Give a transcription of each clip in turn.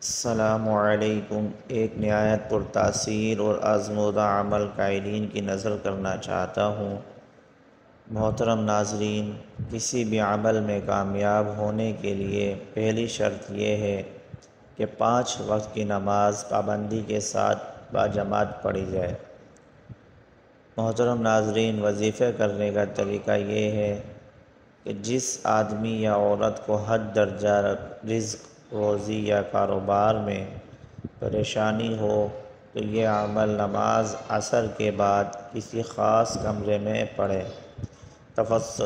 السلام علیکم۔ ایک نہایت پرتاثیر اور آزمودہ عمل قائلین کی نظر کرنا چاہتا ہوں۔ محترم ناظرین، کسی بھی عمل میں کامیاب ہونے کے لیے پہلی شرط یہ ہے کہ 5 وقت کی نماز پابندی کے ساتھ باجماعت پڑھی جائے۔ محترم ناظرین، وظیفے کرنے کا طریقہ یہ ہے کہ جس آدمی یا عورت کو حد درجہ رزق، روزی یا کاروبار میں پریشانی ہو تو یہ عمل نماز عصر کے بعد کسی خاص کمرے میں پڑھے۔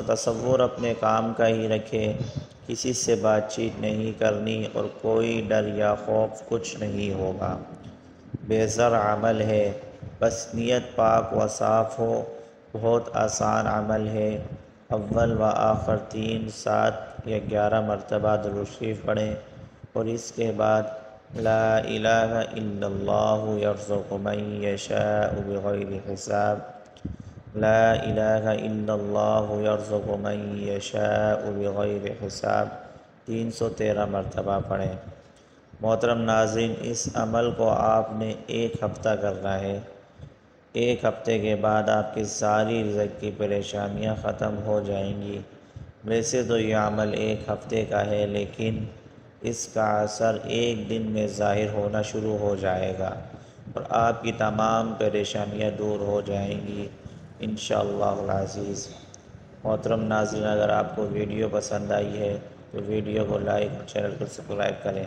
تصور اپنے کام کا ہی رکھے، کسی سے بات چیت نہیں کرنی اور کوئی ڈر یا خوف کچھ نہیں ہوگا۔ بے زر عمل ہے، بس نیت پاک و صاف ہو۔ بہت آسان عمل ہے۔ اول و آخر 3، 7 یا 11 مرتبہ درود شریف پڑھیں اور اس کے بعد لا الہ الا اللہ یرزق من یشاء بغیر حساب، لا الہ الا اللہ یرزق من یشاء بغیر حساب 313 مرتبہ پڑھیں۔ محترم ناظرین، اس عمل کو آپ نے 1 ہفتہ کرنا ہے۔ 1 ہفتے کے بعد آپ کی ساری رزق کی پریشانیاں ختم ہو جائیں گی۔ ویسے تو یہ عمل 1 ہفتے کا ہے، لیکن اس کا اثر 1 دن میں ظاہر ہونا شروع ہو جائے گا اور آپ کی تمام پریشانیاں دور ہو جائیں گی انشاءاللہ العزیز۔ محترم ناظرین، اگر آپ کو ویڈیو پسند آئی ہے تو ویڈیو کو لائک اور چینل کو سبسکرائب کریں۔